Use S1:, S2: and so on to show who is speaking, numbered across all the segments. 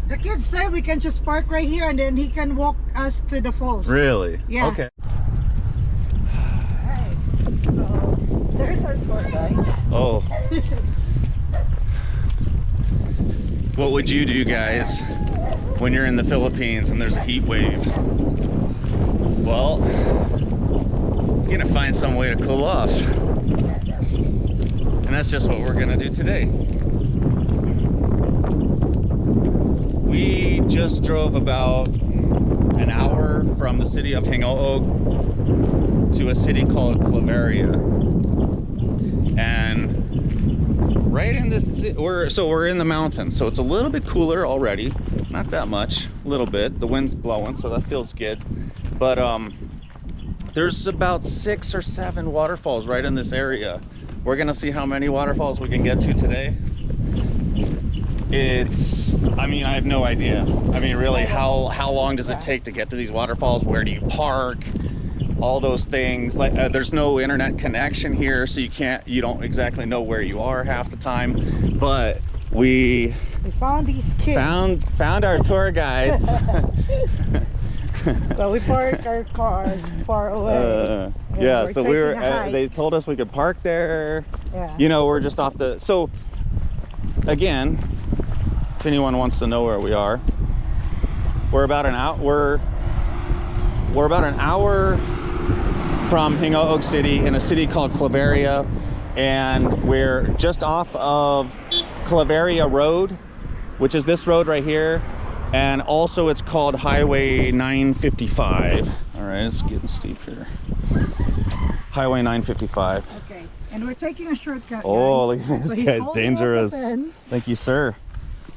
S1: The kids say we can just park right here and then he can walk us to the falls.
S2: Really?
S1: Yeah.
S2: Okay.
S1: Hey, so there's our tour guide.
S2: Oh. What would you do, guys, when you're in the Philippines and there's a heat wave? Well, you're gonna find some way to cool off. And that's just what we're gonna do today. We just drove about an hour from the city of Hingoog to a city called Claveria. And right in this, we're in the mountains, so it's a little bit cooler already. Not that much, a little bit. The wind's blowing, so that feels good. But there's about 6 or 7 waterfalls right in this area. We're gonna see how many waterfalls we can get to today. I mean, I have no idea. I mean, really, how long does it take to get to these waterfalls? Where do you park? All those things. Like there's no internet connection here, so you don't exactly know where you are half the time. But we
S1: found these kids.
S2: Found our tour guides.
S1: So we parked our car far away.
S2: Yeah, so we were. They told us we could park there.
S1: Yeah.
S2: You know, we're just off the. So again, if anyone wants to know where we are, we're about an hour. We're about an hour from Hingoog City in a city called Claveria, and we're just off of Claveria Road, which is this road right here, and also it's called Highway 955. All right, it's getting steep here. Highway 955.
S1: Okay, and we're taking a shortcut.
S2: Oh,
S1: guys.
S2: look at this guy's dangerous. Thank you, sir.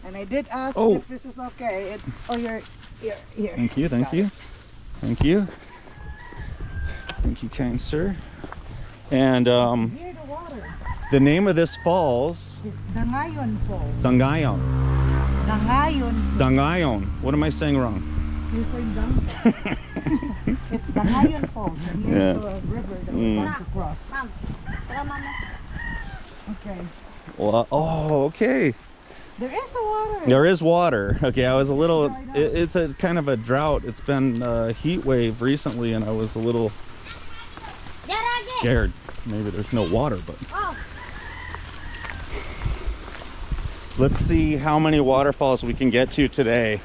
S1: And I did ask if this is okay. You're here.
S2: Thank you, thank you. Thank you. Thank you, kind sir. And
S1: Near the water.
S2: the name of this falls
S1: It's Dangayon Falls.
S2: Dangayon.
S1: Dangayon.
S2: Dangayon. What am I saying wrong?
S1: You're saying Dangayon. It's Dangayon Falls. And here's the river that we're going to cross. Okay.
S2: Well, oh, okay.
S1: There is a water.
S2: There is water. Okay, I was a little. It's a kind of a drought. It's been a heat wave recently, and I was a little scared. Maybe there's no water, but let's see how many waterfalls we can get to today.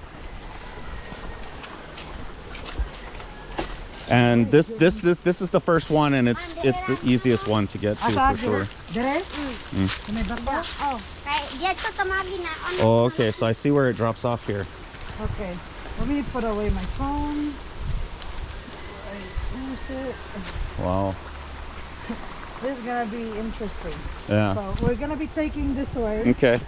S2: And this is the first one, and it's the easiest one to get to for sure. Oh, okay, so I see where it drops off here.
S1: Okay, let me put away my phone.
S2: Wow.
S1: This is gonna be interesting.
S2: Yeah.
S1: So we're gonna be taking this way.
S2: Okay.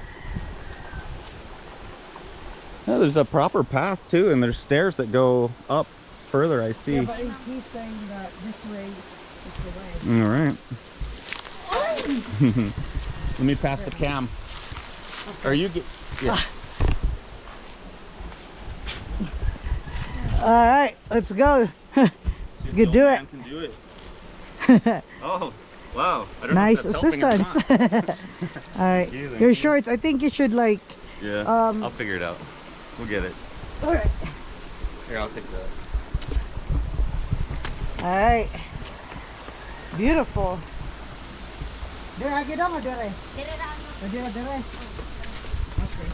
S2: Yeah, there's a proper path too, and there's stairs that go up further. I see.
S1: Yeah, but he's saying that this way is the way.
S2: All right. Let me pass the cam.
S1: Okay.
S2: Are you good? Yeah.
S1: All right, let's go. Let's go do it.
S2: Can do it. Oh, wow. I don't
S1: nice
S2: know if that's
S1: assistance. All right, your shorts. I think you should like.
S2: Yeah. I'll figure it out. We'll get it.
S1: All right.
S2: Here, I'll take that.
S1: All right. Beautiful. Dere, get on, Dere. Dere. Okay.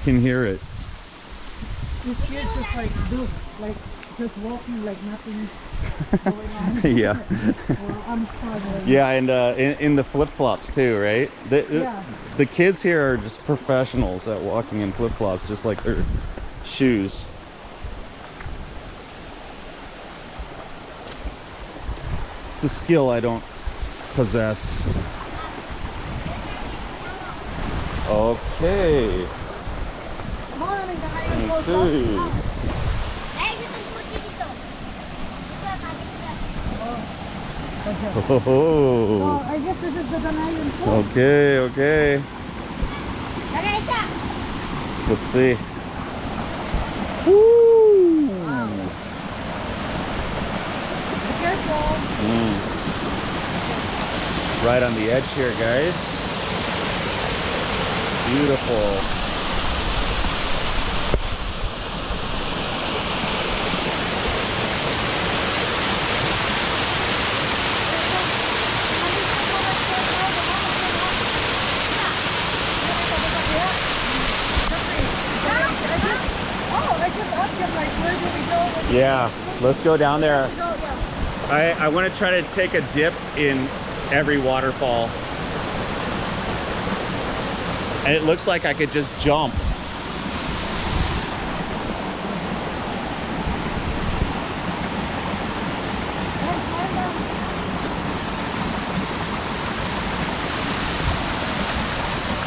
S2: Can hear it.
S1: These kids just just walking like nothing going on.
S2: Yeah.
S1: Well, I'm struggling.
S2: Yeah, and in the flip-flops too, right? The kids here are just professionals at walking in flip-flops, just like their shoes. It's a skill I don't possess. Okay.
S1: Come on,
S2: Okay. Oh.
S1: I guess this is the Dangayon Falls.
S2: Okay. Let's see. Woo!
S1: Be careful. waterfall.
S2: Right on the edge here, guys. Beautiful.
S1: Oh, I just asked him, like, where do we go?
S2: Yeah, let's go down there.
S1: Yeah.
S2: I want to try to take a dip in every waterfall. And it looks like I could just jump.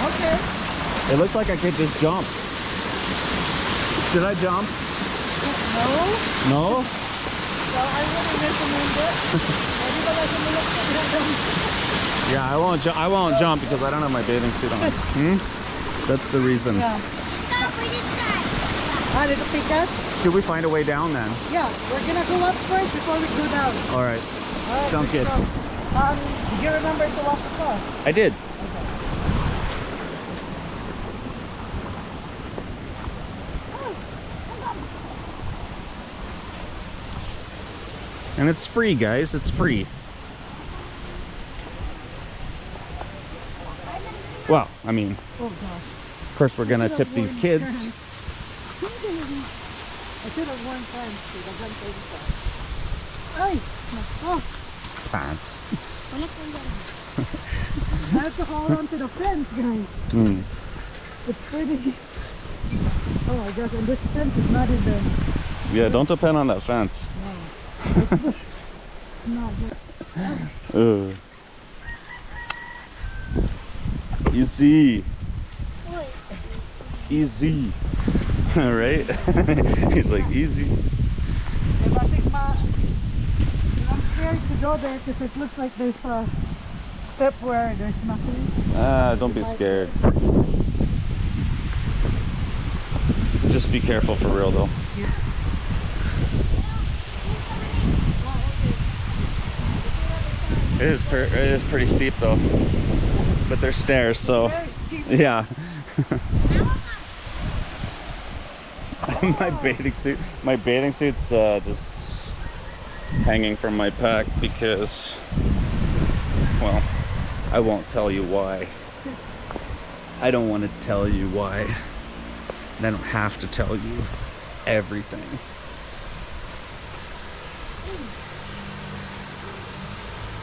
S1: Okay.
S2: It looks like I could just jump. Should I jump?
S1: No.
S2: No?
S1: So I wouldn't recommend it.
S2: Yeah, I won't jump because I don't have my bathing suit on. That's the reason.
S1: Yeah. Ah, did it pick us?
S2: Should we find a way down then?
S1: Yeah, we're gonna go up first before we go down.
S2: All right.
S1: All right,
S2: Sounds good.
S1: Did you remember to lock the car?
S2: I did. And it's free, guys. It's free. Well, I mean,
S1: Oh gosh.
S2: of course we're gonna tip these kids.
S1: I should have worn pants because I'm going to oh,
S2: Pants.
S1: I have to hold on to the fence, guys. It's pretty. Oh my gosh, and this fence is not even.
S2: Yeah, don't depend on that fence.
S1: No, not good.
S2: Easy. Easy. All right. He's like, easy.
S1: I'm scared to go there because it looks like there's a step where there's nothing.
S2: Don't be scared. Just be careful for real though.
S1: Yeah.
S2: It is pretty steep though, but there's stairs, so
S1: Very steep.
S2: yeah. my bathing suit's just hanging from my pack because, well, I won't tell you why. I don't want to tell you why. And I don't have to tell you everything.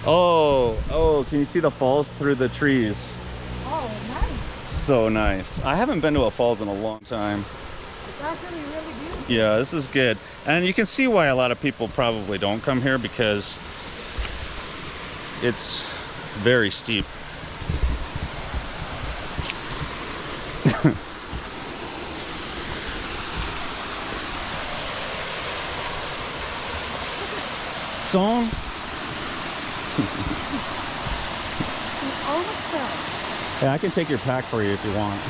S2: Oh, can you see the falls through the trees?
S1: Oh, nice.
S2: So nice. I haven't been to a falls in a long time.
S1: It's actually really beautiful.
S2: Yeah, this is good. And you can see why a lot of people probably don't come here because it's very steep. Song?
S1: Almost fell.
S2: Yeah, I can take your pack for you if you want.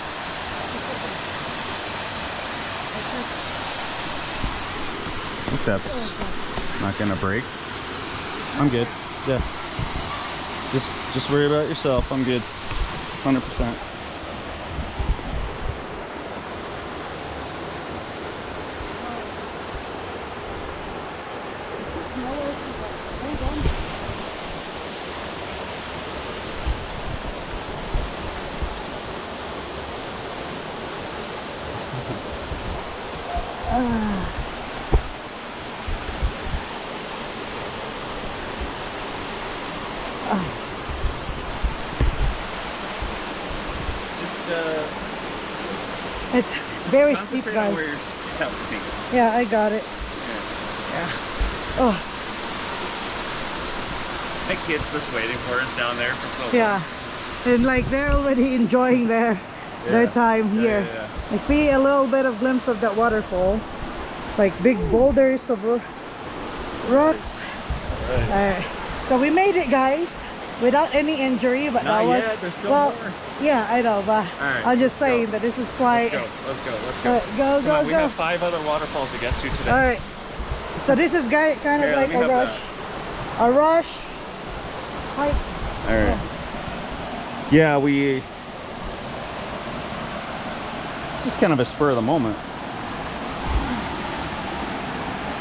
S2: I think that's not gonna break. I'm good. Yeah. Just worry about yourself. I'm good. 100%.
S1: It's very steep,
S2: Concentrate on
S1: guys.
S2: where you're stepping.
S1: Yeah, I got it.
S2: Yeah.
S1: Oh,
S2: My kid's just waiting for us down there for so long.
S1: yeah. And like they're already enjoying their time here.
S2: Yeah.
S1: I see a little bit of glimpse of that waterfall. Like big boulders of rocks.
S2: Right.
S1: Alright. So we made it, guys, without any injury, but
S2: Not
S1: that was
S2: yet, there's still
S1: well,
S2: more.
S1: yeah, I know, but
S2: Alright,
S1: I'm just
S2: let's
S1: saying
S2: go.
S1: that this is quite
S2: Let's go.
S1: go,
S2: Come on, we
S1: go.
S2: have 5 other waterfalls to get to today.
S1: Alright. So this is kind of
S2: Here, let
S1: like
S2: me
S1: a
S2: have
S1: rush.
S2: that.
S1: A rush hike.
S2: All right. Yeah, it's just kind of a spur of the moment.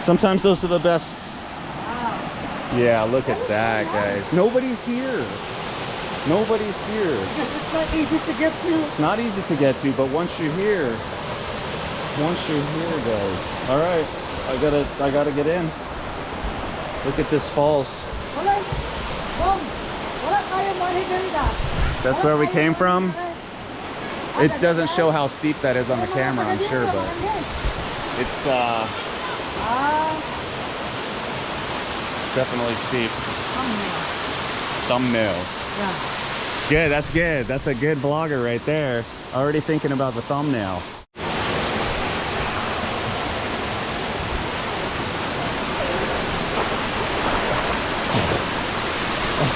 S2: Sometimes those are the best.
S1: Wow.
S2: Yeah, look at that, guys. Nobody's here. Nobody's here.
S1: Because it's not easy to get to.
S2: Not easy to get to, but once you're here, guys. All right, I gotta get in. Look at this falls. That's where we came from. It doesn't show how steep that is on the camera, I'm sure, but it's definitely steep. Thumbnail.
S1: Yeah.
S2: Good, that's good. That's a good vlogger right there. Already thinking about the thumbnail.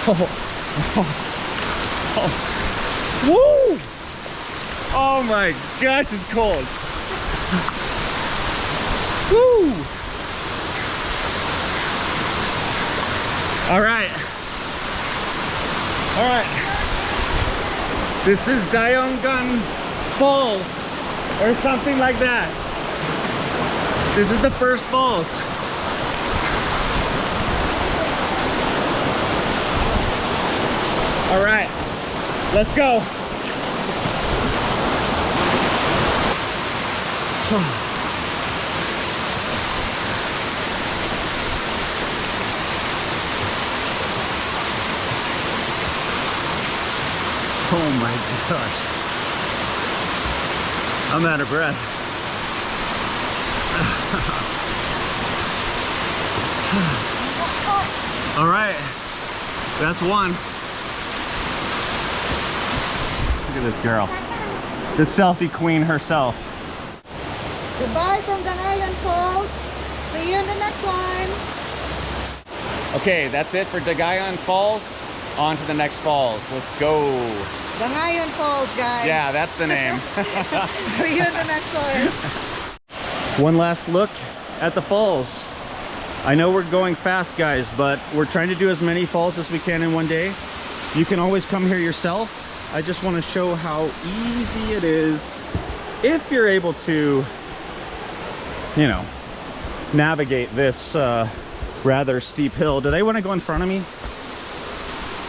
S2: Oh. Woo! Oh my gosh, it's cold. Woo! All right. All right. This is Daeongan Falls or something like that. This is the first falls. All right, let's go. Oh my gosh. I'm out of breath. All right, that's one. Look at this girl. The selfie queen herself.
S1: Goodbye from Danayan Falls. See you in the next one.
S2: Okay, that's it for Dagayan Falls. On to the next falls. Let's go.
S1: Danayan Falls, guys.
S2: Yeah, that's the name.
S1: See you in the next one.
S2: One last look at the falls. I know we're going fast, guys, but we're trying to do as many falls as we can in one day. You can always come here yourself. I just want to show how easy it is if you're able to, you know, navigate this rather steep hill. Do they want to go in front of me?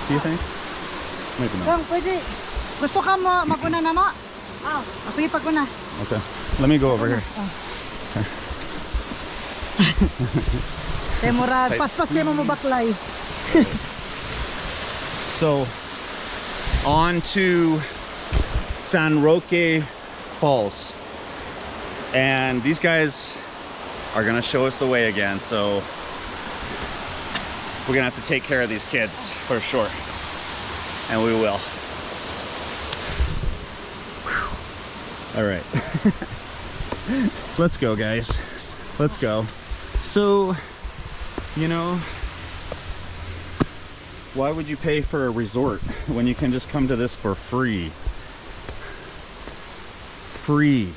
S2: Do you think? Maybe not.
S1: Pwede. Gusto ka mo maguna na mo? Sige, paguna.
S2: Okay. Let me go over here.
S1: Temurad, paspas mo mo baklay.
S2: So, on to San Roque Falls. And these guys are gonna show us the way again, so we're gonna have to take care of these kids for sure. And we will. Whew. All right. Let's go, guys. Let's go. So, you know, why would you pay for a resort when you can just come to this for free? Free.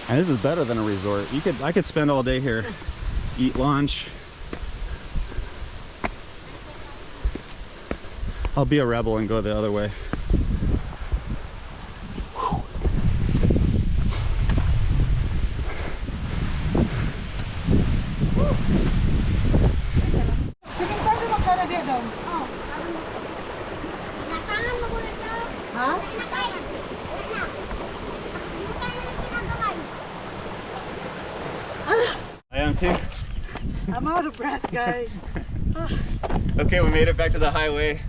S2: And this is better than a resort. I could spend all day here, eat lunch. I'll be a rebel and go the other way. I am too.
S1: I'm out of breath, guys.
S2: Okay, we made it back to the highway.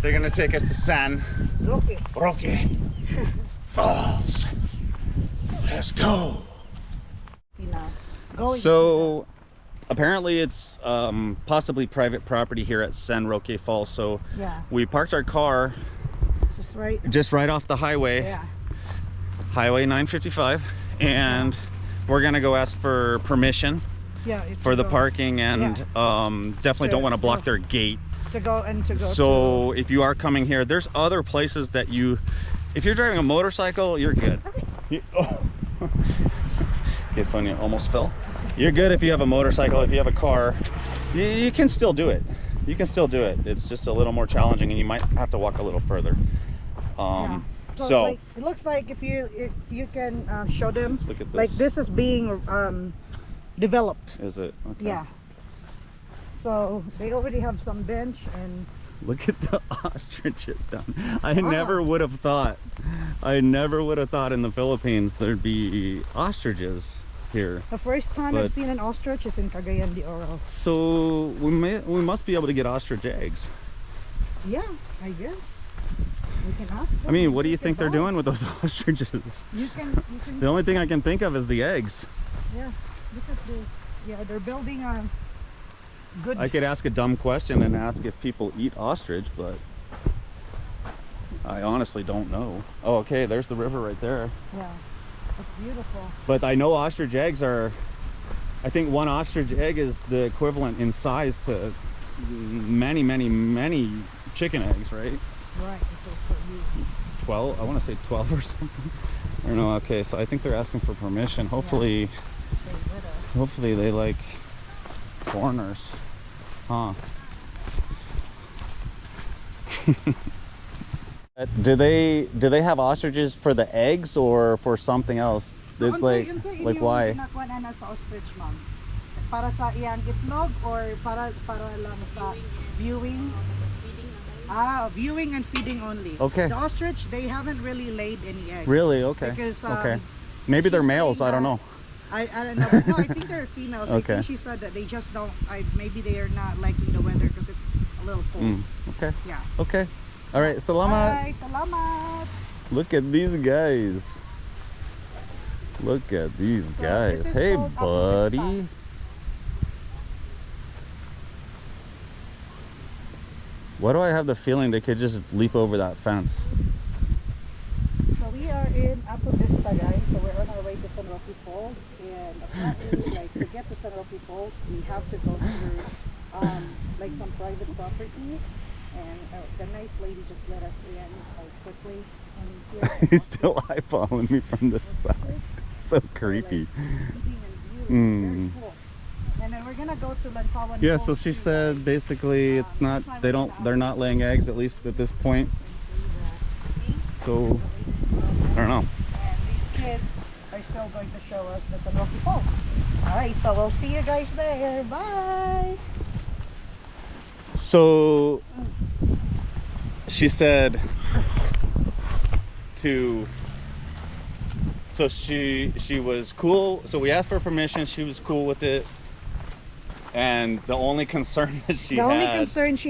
S2: They're gonna take us to San Roque Falls. Let's go. So apparently it's possibly private property here at San Roque Falls. So
S1: yeah,
S2: we parked our car just right off the highway.
S1: Yeah.
S2: Highway 955, and we're gonna go ask for permission for the parking, and definitely don't want to block their gate. So if you are coming here, there's other places that if you're driving a motorcycle, you're good. Okay, Sonia almost fell. You're good if you have a motorcycle. If you have a car, you can still do it. You can still do it. It's just a little more challenging, and you might have to walk a little further.
S1: Yeah.
S2: So
S1: like, it looks like if you can show them,
S2: look at this.
S1: like this is being developed.
S2: Is it? Okay.
S1: Yeah. So they already have some bench and
S2: look at the ostriches down. I never would have thought. I never would have thought in the Philippines there'd be ostriches here.
S1: the first time I've seen an ostrich is in Cagayan de Oro.
S2: So we must be able to get ostrich eggs.
S1: Yeah, I guess. We can ask them.
S2: I mean, what do you think they're doing with those ostriches?
S1: You can
S2: The only thing I can think of is the eggs.
S1: Yeah, look at this. Yeah, they're building a good.
S2: I could ask a dumb question and ask if people eat ostrich, but I honestly don't know. Oh, okay, there's the river right there.
S1: Yeah, it's beautiful.
S2: But I know ostrich eggs are, I think one ostrich egg is the equivalent in size to many, many, many chicken eggs, right?
S1: Right, so
S2: 12, I want to say 12 or something. I don't know. Okay, so I think they're asking for permission. Hopefully, hopefully they like foreigners. Huh. Do they have ostriches for the eggs or for something else?
S1: So
S2: It's like why?
S1: Nakuha na sa ostrich, ma'am. Para sa iyang itlog or para lang sa viewing? Viewing and feeding only.
S2: Okay.
S1: The ostrich, they haven't really laid any eggs.
S2: Really? Okay.
S1: Because
S2: okay. Maybe they're males. I don't know.
S1: I don't know. No, I think they're females.
S2: Okay.
S1: I think she said that they just don't. Maybe they are not liking the weather because it's a little cold.
S2: Okay.
S1: Yeah.
S2: Okay. All right. Salamat.
S1: Alright, salamat.
S2: Look at these guys. Look at these guys.
S1: this is
S2: Hey,
S1: called
S2: buddy. Why do I have the feeling they could just leap over that fence?
S1: So we are in Apo Vista, guys. So we're on our way to San Roque Falls, and apparently, like to get to San Roque Falls, we have to go through like some private properties. And the nice lady just let us in quickly. And here
S2: He's still eyeballing me from this side. It's so creepy.
S1: Very cool. And then we're gonna go to Lantawan.
S2: Yeah, so
S1: Falls
S2: she
S1: too,
S2: said
S1: guys.
S2: basically it's not, they're not laying eggs, at least at this point. So I don't know.
S1: And these kids are still going to show us the San Roque Falls. Alright, so we'll see you guys there. Bye.
S2: So she said so she was cool. So we asked for permission, she was cool with it. And the only concern that she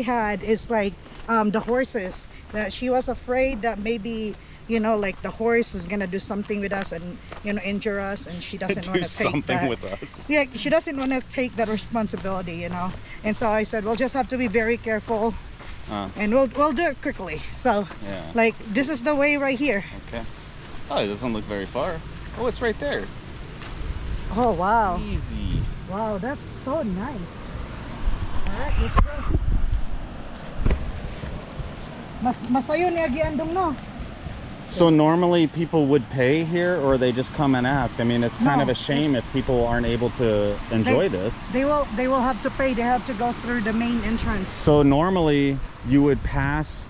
S1: had is like the horses, that she was afraid that maybe, you know, like the horse is gonna do something with us and, you know, injure us, and she doesn't want to take
S2: something
S1: that.
S2: with us.
S1: Yeah, she doesn't want to take that responsibility, you know. And so I said we'll just have to be very careful, and we'll do it quickly. So
S2: yeah,
S1: like this is the way right here.
S2: okay. Oh, it doesn't look very far. Oh, it's right there.
S1: Oh wow.
S2: Easy.
S1: Wow, that's so nice. Alright, let's go. Masayo ni Agiandong, no?
S2: So normally people would pay here, or they just come and ask? I mean, it's kind of a shame if people aren't able to enjoy this.
S1: They will have to pay. They have to go through the main entrance.
S2: So normally you would pass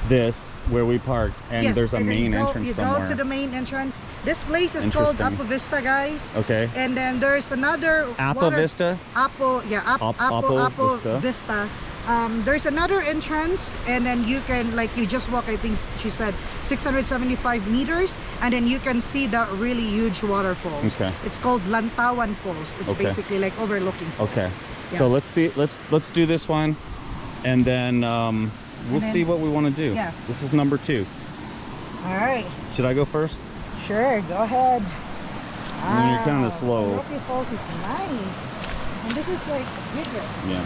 S2: this where we parked, and
S1: Yes,
S2: there's a
S1: and then
S2: main entrance
S1: you
S2: somewhere.
S1: go to the main entrance. This place is called Apo Vista, guys.
S2: Okay.
S1: And then there's another
S2: Apo Vista?
S1: Apo, yeah, Apo Vista. There's another entrance, and then you can, like, you just walk, I think she said 675 meters, and then you can see that really huge waterfalls.
S2: Okay.
S1: It's called Lantawan Falls. It's basically like overlooking falls.
S2: Okay.
S1: Yeah.
S2: So let's do this one, and then we'll see what we want to do.
S1: Yeah.
S2: This is number 2.
S1: All right.
S2: Should I go first?
S1: Sure, go ahead.
S2: You're kind of slow.
S1: Rocky Falls is nice, and this is like bigger.
S2: Yeah.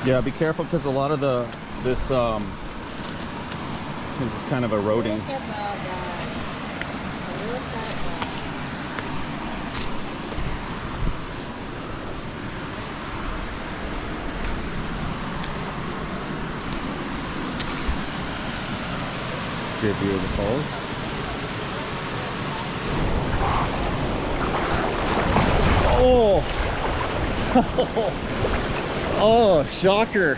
S2: Yeah, be careful because a lot of this is kind of eroding.
S1: Look at that guy. Look at that.
S2: Good view of the falls. Oh! Oh, shocker!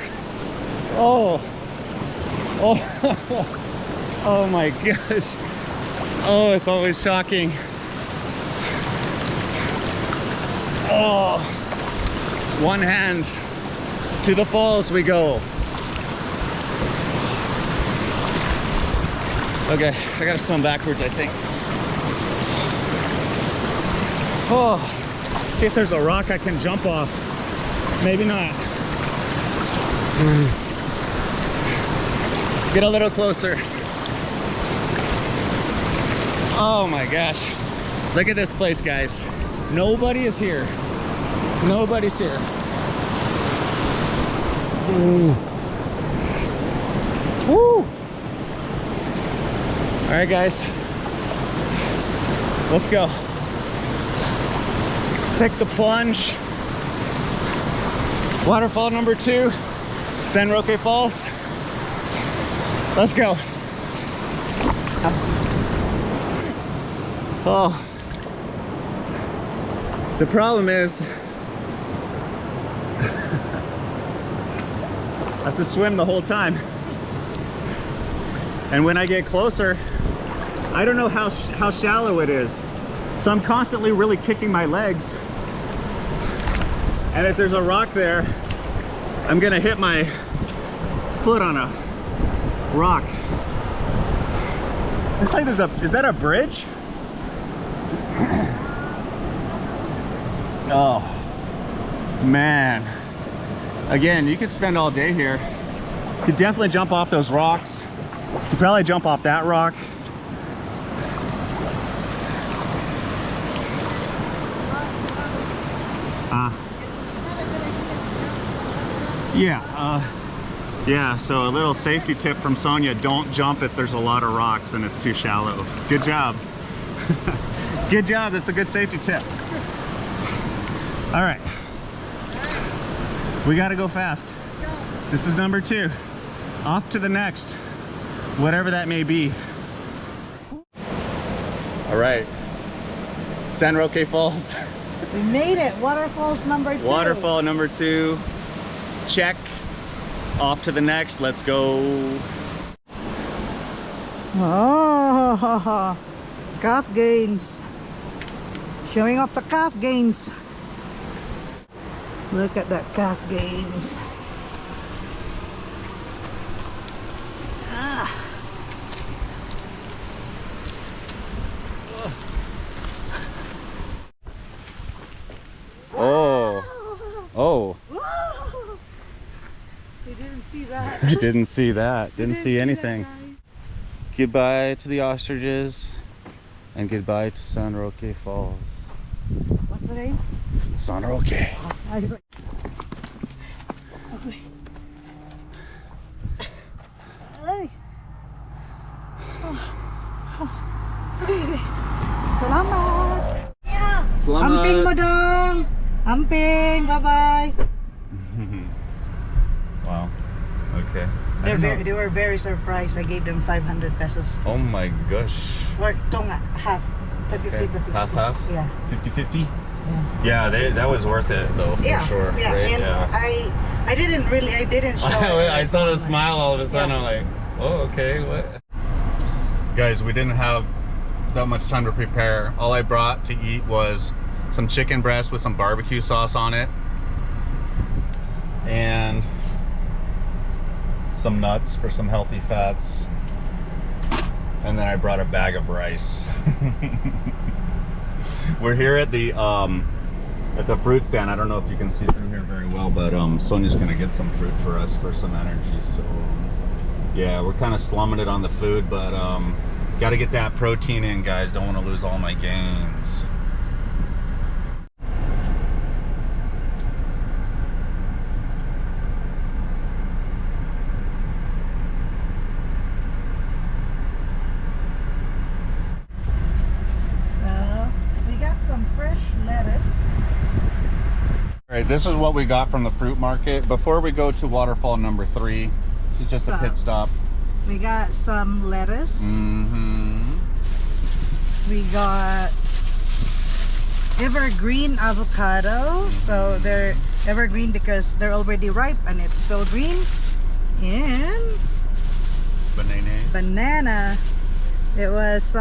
S2: Oh! Oh! Oh my gosh! Oh, it's always shocking. Oh! One hand to the falls we go. Okay, I gotta swim backwards, I think. Oh, see if there's a rock I can jump off. Maybe not. Let's get a little closer. Oh my gosh. Look at this place, guys. Nobody is here. Nobody's here. Ooh. Woo! All right, guys, let's go. Let's take the plunge. Waterfall number 2, San Roque Falls. Let's go. Oh, the problem is I have to swim the whole time. And when I get closer, I don't know how shallow it is. So I'm constantly really kicking my legs. And if there's a rock there, I'm gonna hit my foot on a rock. Looks like there's is that a bridge? Oh, man. Again, you could spend all day here. You could definitely jump off those rocks. You could probably jump off that rock. Yeah, so a little safety tip from Sonia: don't jump if there's a lot of rocks and it's too shallow. Good job. Good job, that's a good safety tip. All right, we gotta go fast. This is number 2. Off to the next, whatever that may be. All right, San Roque Falls.
S1: We made it. Waterfalls number 2.
S2: Waterfall number 2. Check. Off to the next. Let's go.
S1: Oh, calf gains. Showing off the calf gains. Look at that calf gains. Ah.
S2: Oh. Oh.
S1: We didn't see that.
S2: We didn't see that. Didn't see anything.
S1: That,
S2: goodbye to the ostriches and goodbye to San Roque Falls.
S1: what's the name?
S2: San Roque.
S1: Okay. Ay. Okay. Salamat.
S2: Salamat.
S1: Amping mo dong. Amping. Bye-bye.
S2: Wow. Okay.
S1: They were very surprised. I gave them 500 pesos.
S2: Oh my gosh.
S1: Or tonga, half. 50,
S2: Okay.
S1: 50.
S2: Half?
S1: Yeah.
S2: 50-50?
S1: Yeah.
S2: Yeah, that was worth it though, for sure.
S1: Yeah.
S2: Right?
S1: And
S2: Yeah.
S1: I didn't show it.
S2: I saw the smile all of a sudden.
S1: Yeah.
S2: I'm like, oh, okay, what? Guys, we didn't have that much time to prepare. All I brought to eat was some chicken breast with some barbecue sauce on it. And some nuts for some healthy fats. And then I brought a bag of rice. We're here at the fruit stand. I don't know if you can see through here very well, but Sonia's gonna get some fruit for us for some energy. So yeah, we're kind of slumming it on the food, but got to get that protein in, guys. Don't want to lose all my gains.
S1: We got some fresh lettuce.
S2: All right, this is what we got from the fruit market. Before we go to waterfall number 3, this is just a pit stop.
S1: We got some lettuce.
S2: Mm-hmm.
S1: We got evergreen avocado. So they're evergreen because they're already ripe and it's still green. And
S2: Bananas.
S1: banana. It was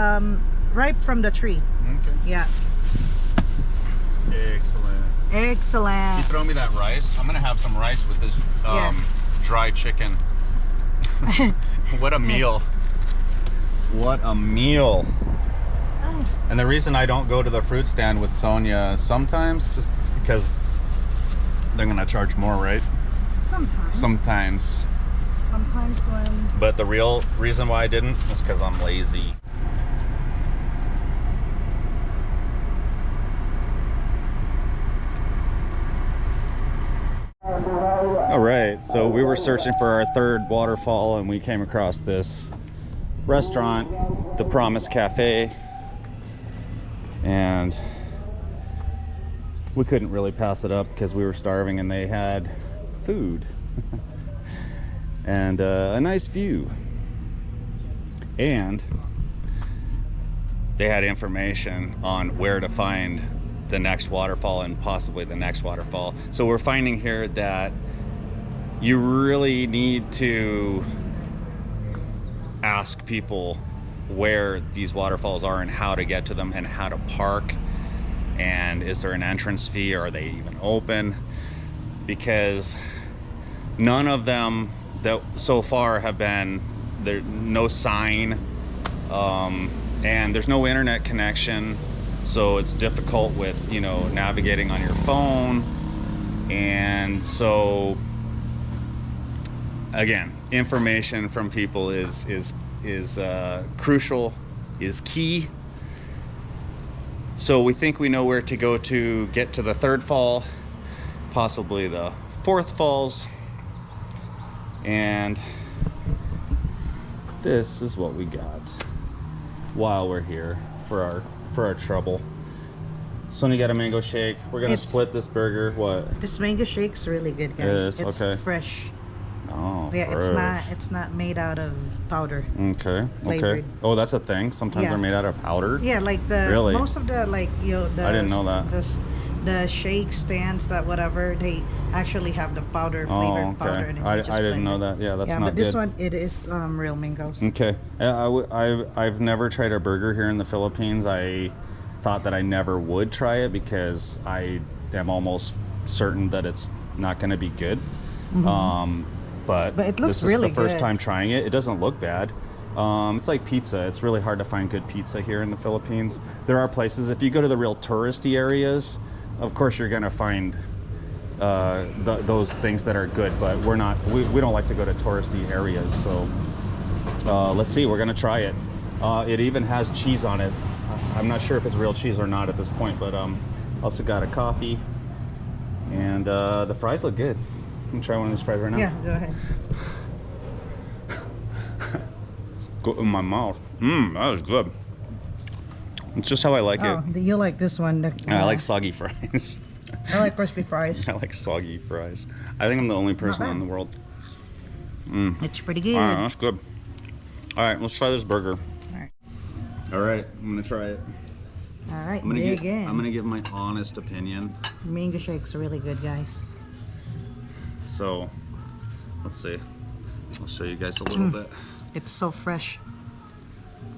S1: ripe from the tree.
S2: Okay.
S1: Yeah.
S2: Excellent. Can you
S1: Excellent.
S2: throw me that rice? I'm gonna have some rice with this dry chicken. What a meal. What a meal.
S1: Oh,
S2: And the reason I don't go to the fruit stand with Sonia sometimes, just because they're gonna charge more, right?
S1: sometimes. Sometimes when
S2: But the real reason why I didn't was because I'm lazy. All right, so we were searching for our third waterfall and we came across this restaurant, the Promise Cafe, and we couldn't really pass it up because we were starving and they had food and a nice view, and they had information on where to find the next waterfall and possibly the next waterfall. So we're finding here that you really need to ask people where these waterfalls are and how to get to them and how to park, and is there an entrance fee, or are they even open, because none of them that so far have been there, no sign, and there's no internet connection, so it's difficult with, you know, navigating on your phone. And so again, information from people is crucial, is key. So we think we know where to go to get to the third fall, possibly the fourth falls, and this is what we got while we're here for our trouble. Sonia got a mango shake. We're gonna split this burger. What?
S1: this mango shake's really good, guys.
S2: It is?
S1: It's
S2: Okay.
S1: fresh.
S2: Oh,
S1: Yeah,
S2: fresh.
S1: it's not made out of powder.
S2: Okay.
S1: Flavored.
S2: Oh, that's a thing. Sometimes
S1: Yeah.
S2: they're made out of powder.
S1: Yeah, like the
S2: Really?
S1: most of the
S2: I didn't know that.
S1: The shake stands, that whatever, they actually have the powder, flavored
S2: Oh,
S1: powder
S2: okay.
S1: in it.
S2: I
S1: You just
S2: didn't
S1: blend
S2: know
S1: it.
S2: that. Yeah, that's
S1: Yeah,
S2: not
S1: but this
S2: good.
S1: one, it is real mangoes.
S2: Okay. I've never tried a burger here in the Philippines. I thought that I never would try it because I am almost certain that it's not going to be good. But
S1: But it looks
S2: this
S1: really
S2: is the first
S1: good.
S2: time trying it. It doesn't look bad. It's like pizza. It's really hard to find good pizza here in the Philippines. There are places, if you go to the real touristy areas, of course you're going to find those things that are good, but we don't like to go to touristy areas. So let's see, we're going to try it. It even has cheese on it. I'm not sure if it's real cheese or not at this point, but also got a coffee, and the fries look good. I'm gonna try one of these fries right now.
S1: Yeah, go ahead.
S2: Go in my mouth. That was good. It's just how I like
S1: Oh,
S2: it.
S1: you like this one?
S2: I like soggy fries.
S1: I like crispy fries.
S2: I like soggy fries. I think I'm the only person
S1: bad.
S2: in the world.
S1: It's pretty good.
S2: All right, that's good. All right, let's try this burger.
S1: Alright.
S2: All right, I'm gonna try it.
S1: All right,
S2: I'm gonna
S1: dig in.
S2: I'm gonna give my honest opinion.
S1: Mango shakes are really good, guys.
S2: So, let's see. I'll show you guys a little bit.
S1: It's so fresh.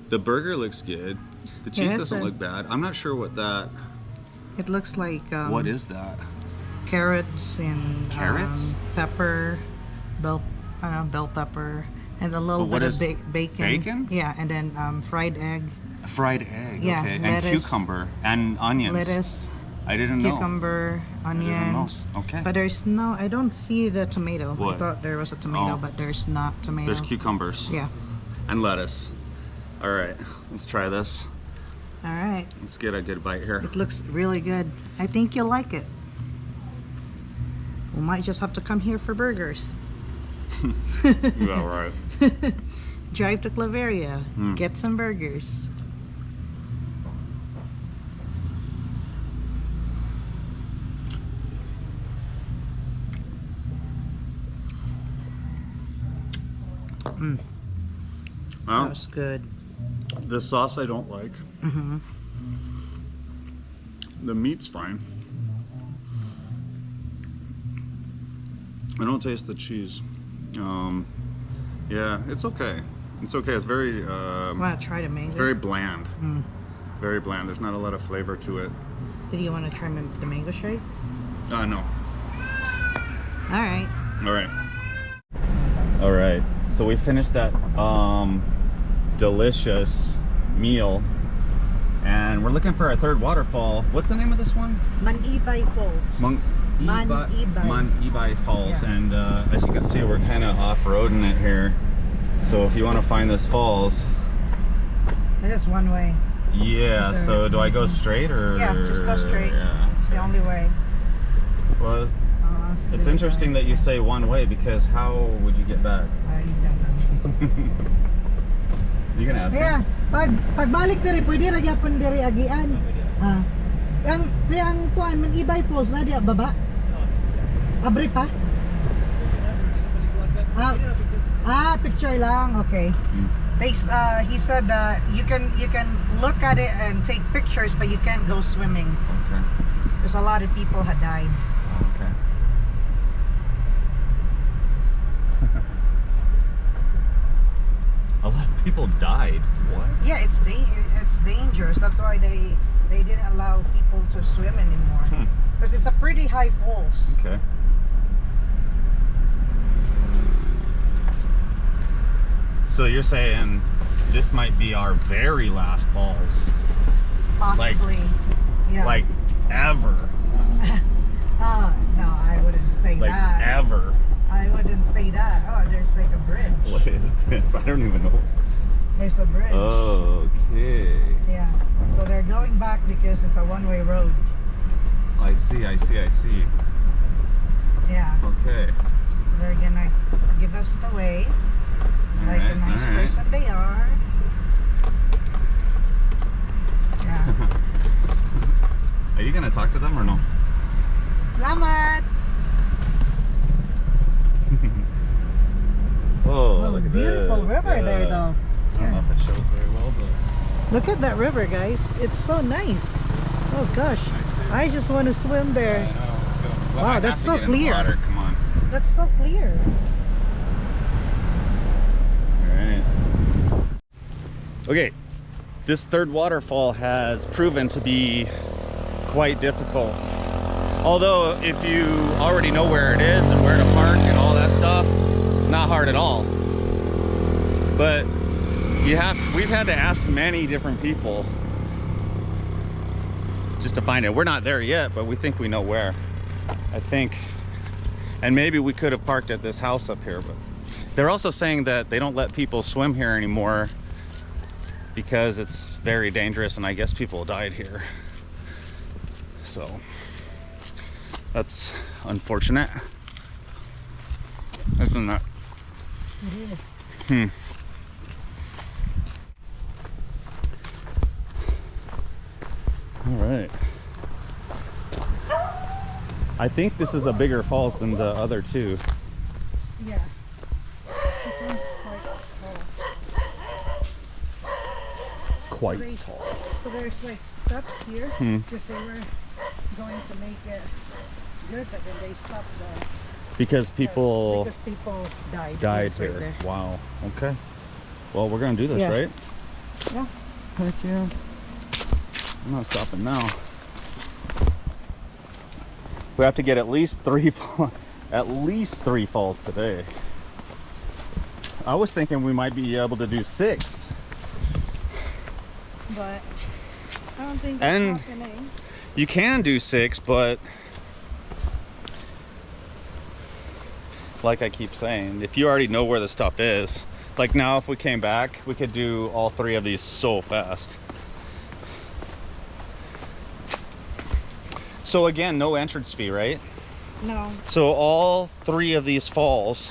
S2: The burger looks good. The cheese
S1: it's
S2: doesn't
S1: a-
S2: look bad. I'm not sure what that.
S1: It looks like
S2: What is that?
S1: carrots and
S2: Carrots?
S1: pepper, bell pepper, and a little
S2: But what
S1: bit
S2: is-
S1: of bacon.
S2: bacon?
S1: Yeah, and then fried egg,
S2: A fried egg.
S1: Yeah,
S2: Okay. And
S1: lettuce.
S2: cucumber and onions.
S1: lettuce,
S2: I didn't know.
S1: cucumber,
S2: I didn't know.
S1: onions.
S2: Okay.
S1: But there's no, I don't see the tomato.
S2: What?
S1: I thought there was a tomato,
S2: Oh.
S1: but there's not tomato.
S2: There's cucumbers.
S1: Yeah.
S2: And lettuce. All right, let's try this.
S1: All right.
S2: Let's get a good bite here.
S1: It looks really good. I think you'll like it. We might just have to come here for burgers.
S2: Yeah, right.
S1: Drive to Claveria,
S2: Hmm.
S1: get some burgers. That was good.
S2: The sauce I don't like.
S1: Mm-hmm.
S2: The meat's fine. I don't taste the cheese. Yeah, it's okay. It's okay. It's very.
S1: Want to try the mango?
S2: It's very bland.
S1: Mm.
S2: Very bland. There's not a lot of flavor to it.
S1: Did you want to try the mango shake?
S2: No.
S1: All right.
S2: All right. All right. So we finished that delicious meal, and we're looking for our third waterfall. What's the name of this one?
S1: Manibay Falls.
S2: Manibay Falls.
S1: Yeah.
S2: And as you can see, we're kind of off-roading it here. So if you want to find this falls,
S1: It's just one way.
S2: yeah. So do I go straight or?
S1: Yeah, just go straight.
S2: Yeah.
S1: It's the only way.
S2: Well, it's interesting that you say one way, because how would you get back? You can ask
S1: Yeah,
S2: him.
S1: pagbalik diri pwede ra gyapon diri agian. Ang kuan man Ibay Falls na diya baba. Abre pa. Picture lang. Okay. He said you can look at it and take pictures, but you can't go swimming.
S2: Okay.
S1: Because a lot of people had died.
S2: Okay. A lot of people died. What?
S1: Yeah, it's dangerous. That's why they didn't allow people to swim anymore. Because it's a pretty high falls.
S2: Okay. So you're saying this might be our very last falls?
S1: Possibly. Yeah.
S2: Like ever?
S1: No, I wouldn't say
S2: Like
S1: that.
S2: ever?
S1: I wouldn't say that. Oh, there's like a bridge.
S2: What is this? I don't even know.
S1: There's a bridge.
S2: Okay.
S1: Yeah. So they're going back because it's a one-way road.
S2: I see.
S1: Yeah.
S2: Okay.
S1: They're gonna give us the way. Like a nice person they are. Yeah.
S2: Are you gonna talk to them or no?
S1: Salamat!
S2: Oh, look at
S1: beautiful
S2: this.
S1: river there though.
S2: I don't know if it shows very well, but
S1: Look at that river, guys. It's so nice. Oh gosh. I just want to swim there.
S2: I know. Let's go. Well,
S1: Wow,
S2: I
S1: that's
S2: have to
S1: so
S2: get in the
S1: clear.
S2: water. Come on.
S1: That's so clear.
S2: Alright. Okay. This third waterfall has proven to be quite difficult. Although if you already know where it is and where to park and all that stuff, not hard at all. But we've had to ask many different people just to find it. We're not there yet, but we think we know where. I think. And maybe we could have parked at this house up here, but they're also saying that they don't let people swim here anymore because it's very dangerous, and I guess people died here. So that's unfortunate. Isn't that?
S1: It is.
S2: All right. I think this is a bigger falls than the other two.
S1: Yeah. This one's quite
S2: Quite
S1: tall.
S2: tall.
S1: So there's like steps here because they were going to make it good, but then they stopped the
S2: Because people
S1: because people died.
S2: died
S1: It's right
S2: here.
S1: there.
S2: Wow. Okay. Well, we're gonna do this,
S1: Yeah.
S2: right?
S1: Yeah.
S2: Heck yeah. I'm not stopping now. We have to get at least three falls today. I was thinking we might be able to do 6.
S1: But I don't think
S2: And-
S1: it's happening.
S2: You can do 6, but like I keep saying, if you already know where the stuff is, like now if we came back, we could do all 3 of these so fast. So again, no entrance fee, right?
S1: No.
S2: So all 3 of these falls.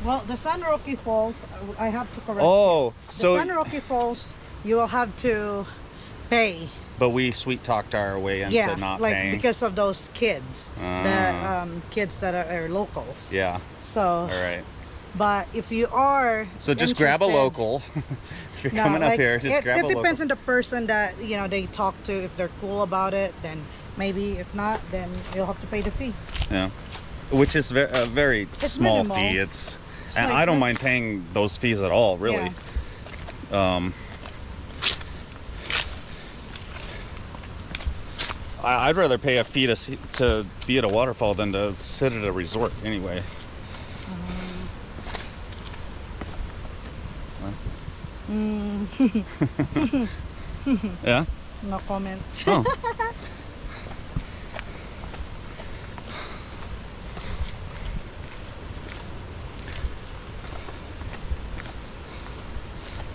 S1: Well, the San Roque Falls, I have to correct.
S2: Oh,
S1: The
S2: so
S1: San Roque Falls, you will have to pay.
S2: but we sweet talked our way into
S1: Yeah,
S2: not
S1: like
S2: paying.
S1: because of those kids, the kids that are locals.
S2: Yeah.
S1: So
S2: All right.
S1: But if you are
S2: So just grab a
S1: interested-
S2: local. If you're
S1: No,
S2: coming up
S1: like,
S2: here, just grab a
S1: it
S2: local.
S1: depends on the person that they talk to. If they're cool about it, then maybe. If not, then you'll have to pay the fee.
S2: Yeah, which is a very
S1: It's
S2: small
S1: minimal.
S2: fee.
S1: It's
S2: And
S1: like
S2: I don't
S1: that.
S2: mind paying those fees at all, really. I'd rather pay a fee to be at a waterfall than to sit at a resort anyway. Yeah?
S1: No comment.
S2: Oh.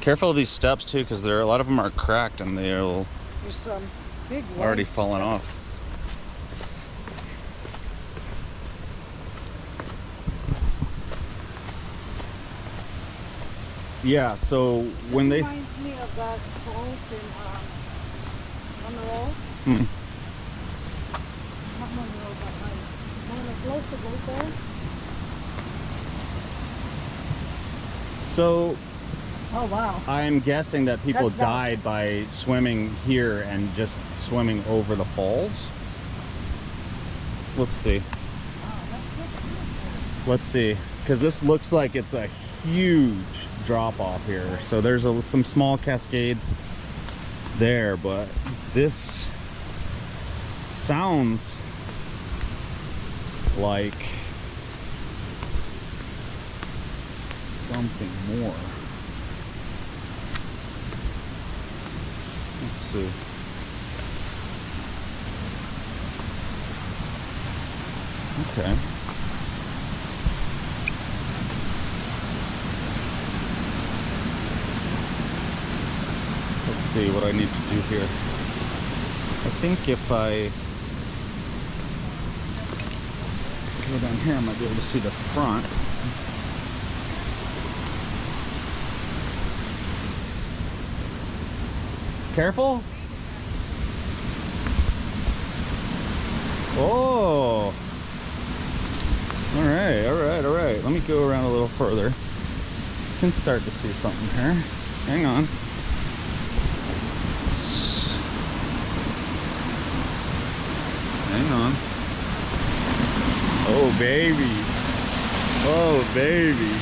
S2: Careful of these steps too, because a lot of them are cracked and they'll
S1: There's some big
S2: already
S1: white
S2: fallen off.
S1: steps.
S2: Yeah, so when they
S1: Reminds me of that falls in Monroe.
S2: Hmm.
S1: Not Monroe, but like close to go there.
S2: So
S1: Oh wow.
S2: I'm guessing that people
S1: That's that.
S2: died by swimming here and just swimming over the falls. Let's see. Let's see, because this looks like it's a huge drop off here. So there's some small cascades there, but this sounds like something more. Let's see. Okay. Let's see what I need to do here. I think if I go down here, I might be able to see the front. Careful. Oh. All right, all right, all right. Let me go around a little further. Can start to see something here. Hang on. Hang on. Oh, baby. Oh, baby.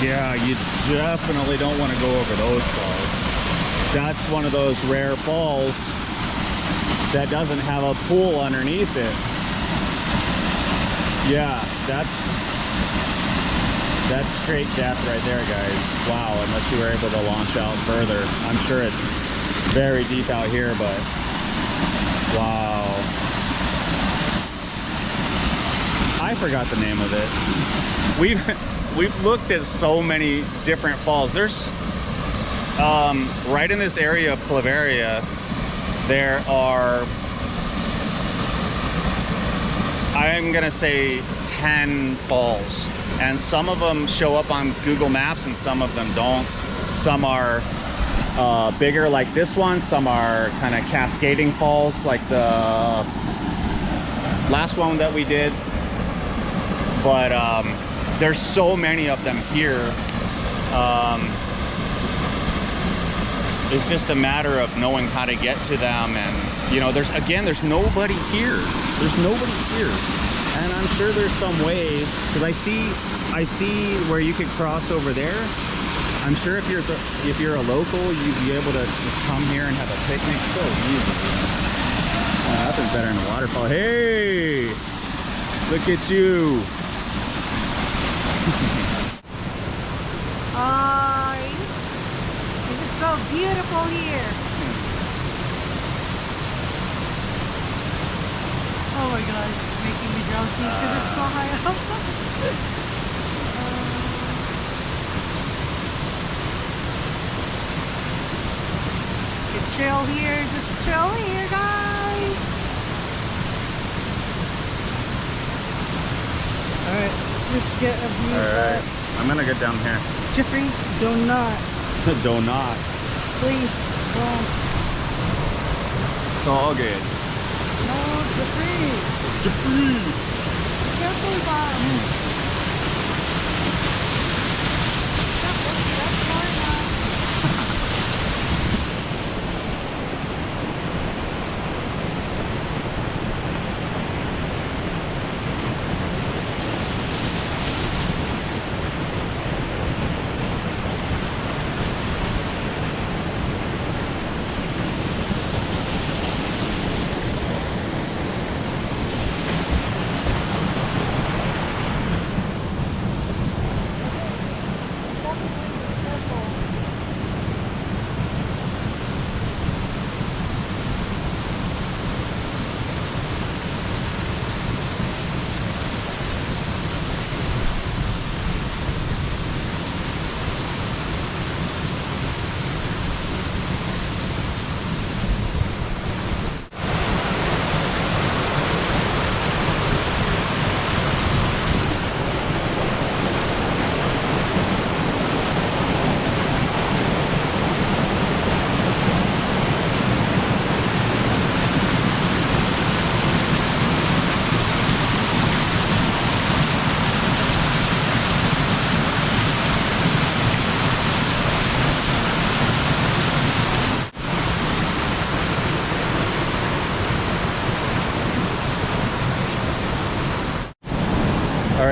S2: Yeah, you definitely don't want to go over those falls. That's one of those rare falls that doesn't have a pool underneath it. Yeah, that's straight death right there, guys. Wow, unless you were able to launch out further. I'm sure it's very deep out here, but wow. I forgot the name of it. We've looked at so many different falls. There's right in this area of Claveria, there are, I'm gonna say 10 falls, and some of them show up on Google Maps and some of them don't. Some are bigger like this one, some are kind of cascading falls like the last one that we did, but there's so many of them here. It's just a matter of knowing how to get to them, and there's nobody here. There's nobody here, and I'm sure there's some way, because I see where you could cross over there. I'm sure if you're a local, you'd be able to just come here and have a picnic so easy. Oh, nothing's better than a waterfall. Hey, look at you.
S1: This is so beautiful here. Oh my god, it's making me drowsy because it's so high up. You can chill here, just chill here, guys. Alright, let's get a view.
S2: All right, I'm gonna get down here.
S1: Jeffrey, do not.
S2: Do not.
S1: Please don't.
S2: It's all good.
S1: No, Jeffrey.
S2: Jeffrey.
S1: Careful, Bob.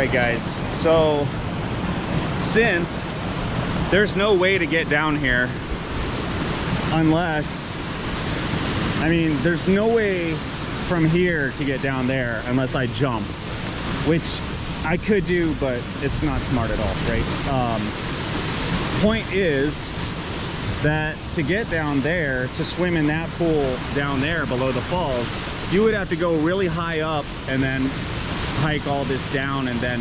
S2: right, guys, so since there's no way to get down here unless, I mean, there's no way from here to get down there unless I jump, which I could do, but it's not smart at all, right? Point is that to get down there, to swim in that pool down there below the falls, you would have to go really high up and then hike all this down and then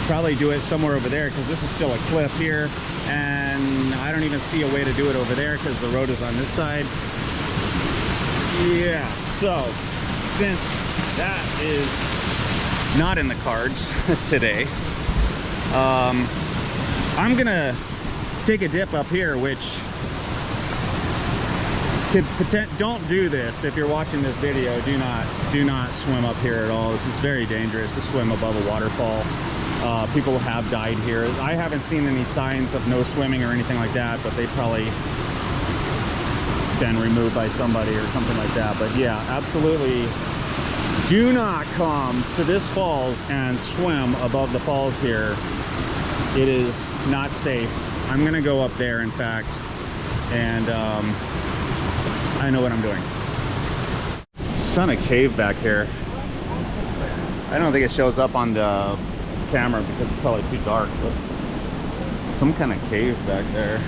S2: probably do it somewhere over there, because this is still a cliff here, and I don't even see a way to do it over there because the road is on this side. Yeah, so since that is not in the cards today, I'm gonna take a dip up here, which could don't do this if you're watching this video. Do not swim up here at all. This is very dangerous to swim above a waterfall. People have died here. I haven't seen any signs of no swimming or anything like that, but they probably been removed by somebody or something like that. But yeah, absolutely do not come to this falls and swim above the falls here. It is not safe. I'm gonna go up there, in fact, and I know what I'm doing. Just found a cave back here. I don't think it shows up on the camera because it's probably too dark, but some kind of cave back there.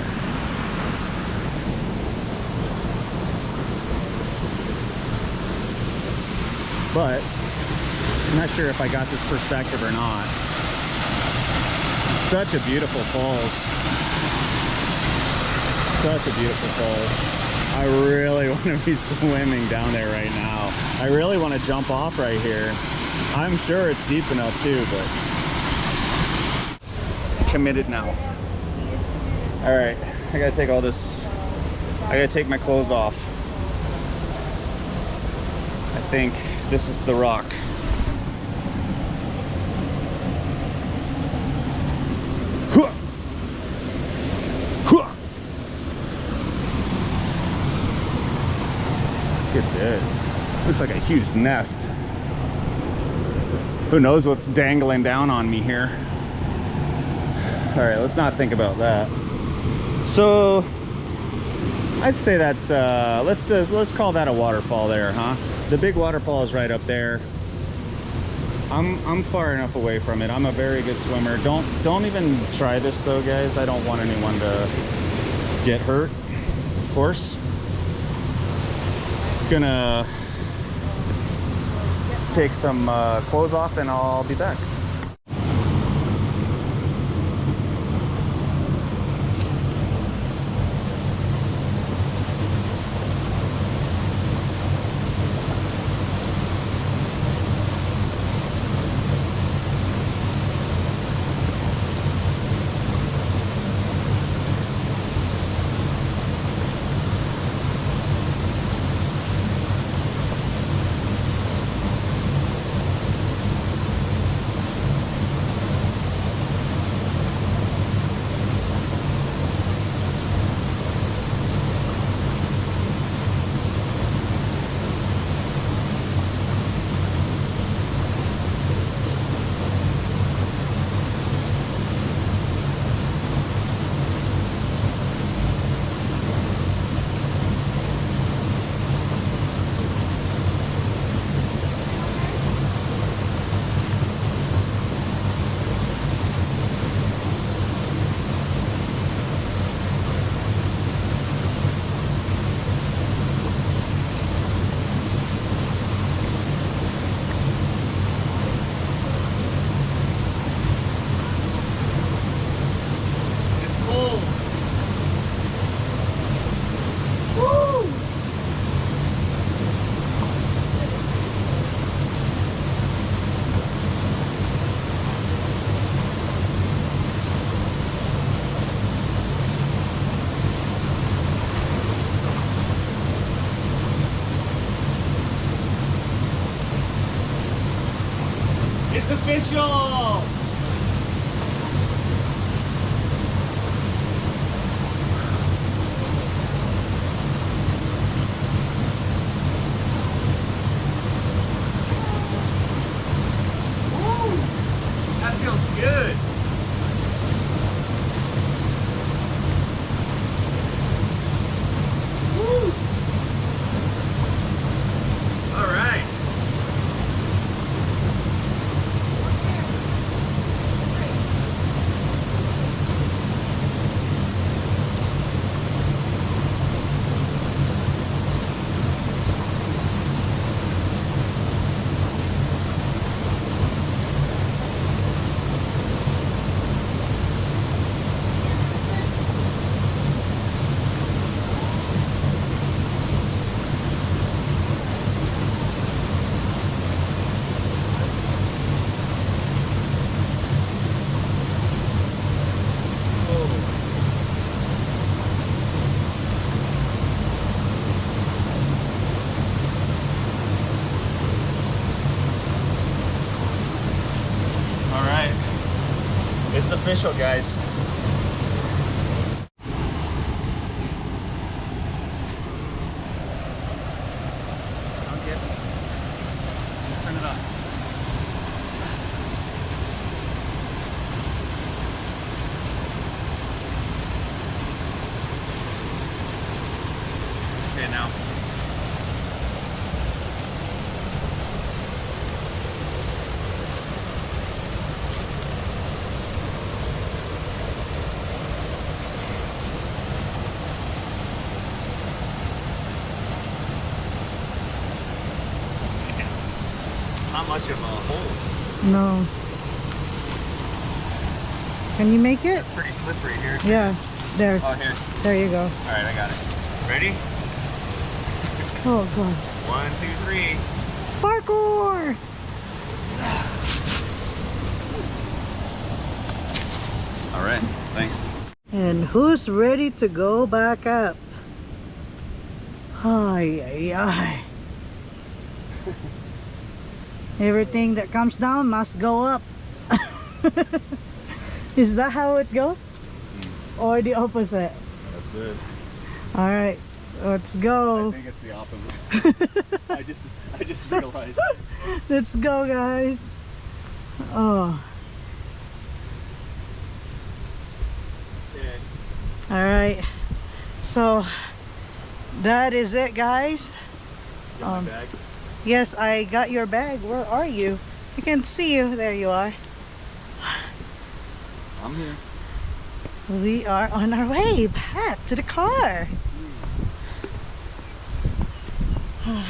S2: But I'm not sure if I got this perspective or not. Such a beautiful falls. Such a beautiful falls. I really want to be swimming down there right now. I really want to jump off right here. I'm sure it's deep enough too, but committed now. All right, I gotta take all this, I gotta take my clothes off. I think this is the rock. Look at this. Looks like a huge nest. Who knows what's dangling down on me here. All right, let's not think about that. So I'd say that's let's call that a waterfall there, huh? The big waterfall is right up there. I'm far enough away from it. I'm a very good swimmer. Don't even try this though, guys. I don't want anyone to get hurt, of course. Gonna take some clothes off and I'll be back.
S3: It's official! That
S2: official, guys. Turn it up. Okay, now. Not much of a hole.
S1: No. Can you make it?
S2: It's pretty slippery here.
S1: Yeah. There.
S2: Oh, here.
S1: There you go.
S2: All right, I got it. Ready?
S1: Oh god.
S2: 1, 2, 3.
S1: Parkour!
S2: All right, thanks.
S1: And who's ready to go back up? Ay, ay, ay. Everything that comes down must go up. Is that how it goes? Or the opposite?
S2: That's it.
S1: All right, let's
S2: I
S1: go.
S2: think it's the opposite. I just realized.
S1: Let's go, guys. Oh.
S2: Yeah.
S1: All right. So that is it, guys.
S2: Got my bag.
S1: Yes, I got your bag. Where are you? I can see you. There you are.
S2: I'm here.
S1: We are on our way back to the car. All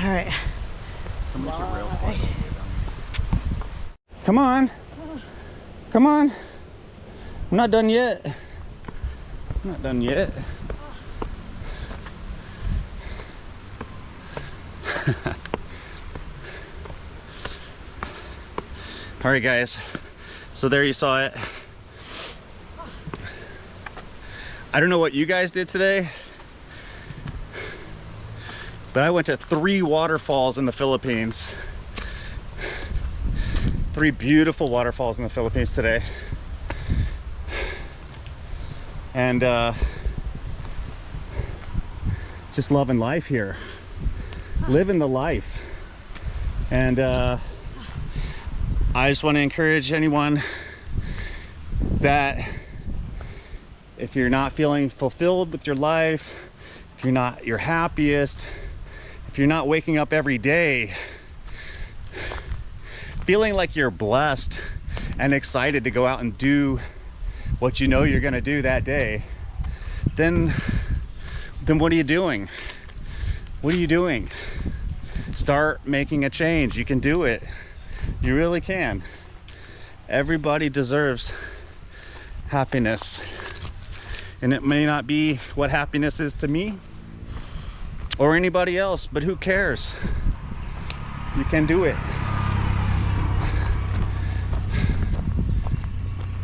S1: right.
S2: Somebody should rail fly. Come on. Come on. I'm not done yet. I'm not done yet. All right, guys. So there you saw it. I don't know what you guys did today, but I went to 3 waterfalls in the Philippines. 3 beautiful waterfalls in the Philippines today. And just loving life here. Living the life. And I just want to encourage anyone that if you're not feeling fulfilled with your life, if you're not your happiest, if you're not waking up every day feeling like you're blessed and excited to go out and do what you know you're going to do that day, then what are you doing? What are you doing? Start making a change. You can do it. You really can. Everybody deserves happiness. And it may not be what happiness is to me or anybody else, but who cares? You can do it.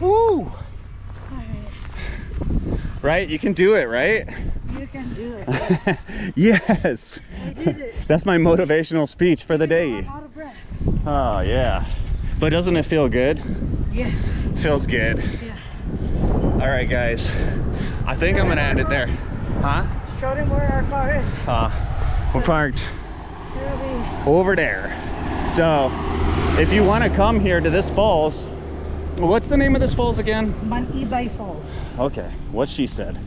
S2: Woo! Right? You can do it, right?
S1: You can do it.
S2: Yes.
S1: I did it.
S2: That's my motivational speech for the day.
S1: I'm out of breath.
S2: Oh, yeah. But doesn't it feel good?
S1: Yes.
S2: Feels good.
S1: Yeah.
S2: All right, guys. I think I'm gonna end it there. Huh?
S1: Show them where our car is.
S2: We're parked
S1: It'll be
S2: over there. So, if you want to come here to this falls, what's the name of this falls again?
S1: Manibay Falls.
S2: Okay, what she said.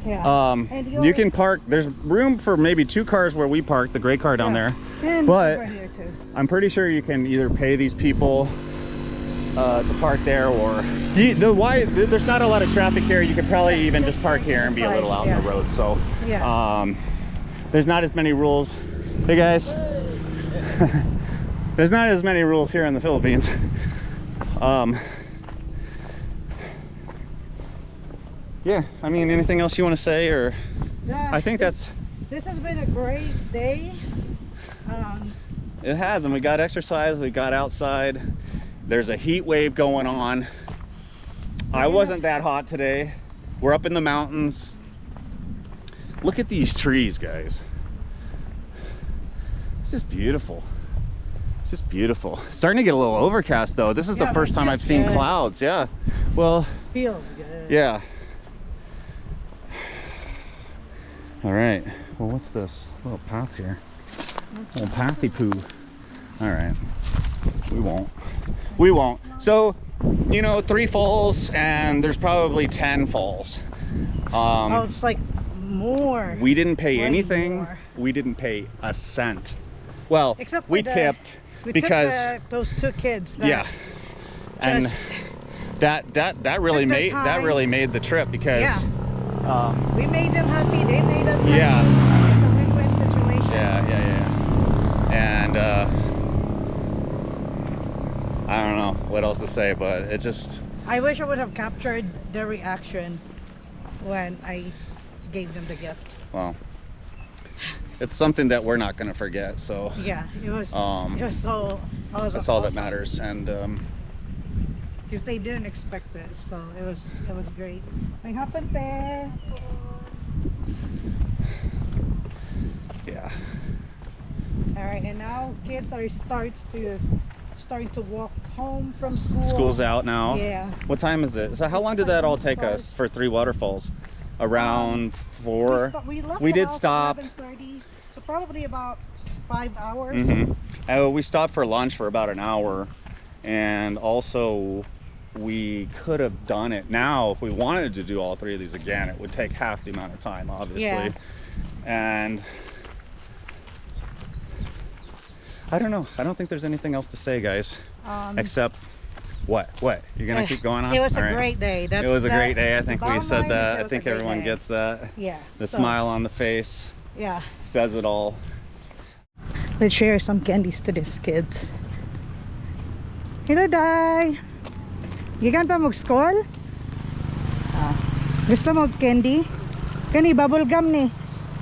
S1: Yeah. And
S2: You can park. There's room for maybe 2 cars where we park, the gray car down there.
S1: And
S2: But
S1: over here too.
S2: I'm pretty sure you can either pay these people to park there, or there's not a lot of traffic here. You could probably even just park here and be a little out on the road. So
S1: Yeah.
S2: there's not as many rules. Hey guys. There's not as many rules here in the Philippines. Yeah, I mean, anything else you want to say, or
S1: Yeah,
S2: I think
S1: this has been a great day.
S2: It has, and we got exercise, we got outside. There's a heat wave going on. I wasn't that hot today. We're up in the mountains. Look at these trees, guys. It's just beautiful. It's just beautiful. It's starting to get a little overcast though. This is the
S1: Yeah,
S2: first
S1: but
S2: time
S1: it
S2: I've
S1: feels
S2: seen
S1: good.
S2: clouds. Yeah. Well,
S1: Feels good.
S2: yeah. All right. Well, what's this? A little path here. A little pathy poo. All right. We won't. We won't. So, you know, 3 falls and there's probably 10 falls.
S1: Oh, it's like more.
S2: We didn't pay
S1: Way
S2: anything.
S1: more.
S2: We didn't pay a cent. Well,
S1: Except for
S2: we
S1: the-
S2: tipped
S1: We
S2: because
S1: took those 2 kids. That
S2: yeah, and
S1: just,
S2: that really
S1: took their
S2: made
S1: time.
S2: the trip because
S1: Yeah. We made them happy. They made us happy.
S2: Yeah.
S1: It's a win-win situation.
S2: yeah. And I don't know what else to say, but it just
S1: I wish I would have captured their reaction when I gave them the gift.
S2: well, it's something that we're not gonna forget. So
S1: Yeah, it was so.
S2: that's all that matters. And
S1: Because they didn't expect it, so it was great. May happened there.
S2: yeah.
S1: All right, and now kids are starting to walk home from school.
S2: School's out now.
S1: Yeah.
S2: What time is it? So how long did that all take us for 3 waterfalls? Around 4.
S1: We left
S2: We
S1: the
S2: did
S1: house
S2: stop.
S1: at 11:30, so probably about 5 hours.
S2: We stopped for lunch for about an hour, and also we could have done it now if we wanted to do all 3 of these again. It would take half the amount of time, obviously.
S1: Yeah.
S2: And I don't know. I don't think there's anything else to say, guys, except what? You're gonna keep going on?
S1: It was
S2: All
S1: a
S2: right.
S1: great day.
S2: It was a great day. I think we
S1: bottom
S2: said
S1: line is
S2: that.
S1: it
S2: I
S1: was a
S2: think
S1: great
S2: everyone
S1: day.
S2: gets that.
S1: Yeah.
S2: The
S1: so,
S2: smile on the face
S1: Yeah.
S2: says it all.
S1: Let's share some candies to these kids. Hello, Day. Gikan pa mag-school? Gusto mo candy? Kani bubble gum ni.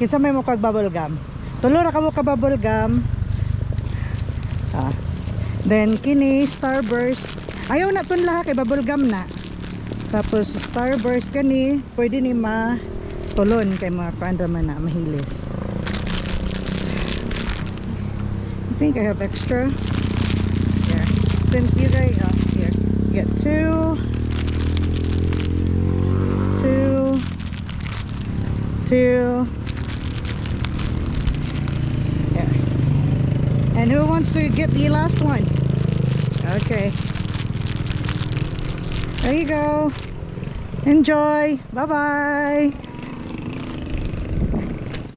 S1: Kinsa may mo kag bubble gum? Tulo ra ka mo ka bubble gum. Then kini Starburst. Ayaw na tun lahat kay bubble gum na. Tapos Starburst kani pwede ni tulon kay mga paanda man na mahilis. I think I have extra. Here. Since you guys here, get 2. There. And who wants to get the last one? Okay. There you go. Enjoy. Bye-bye.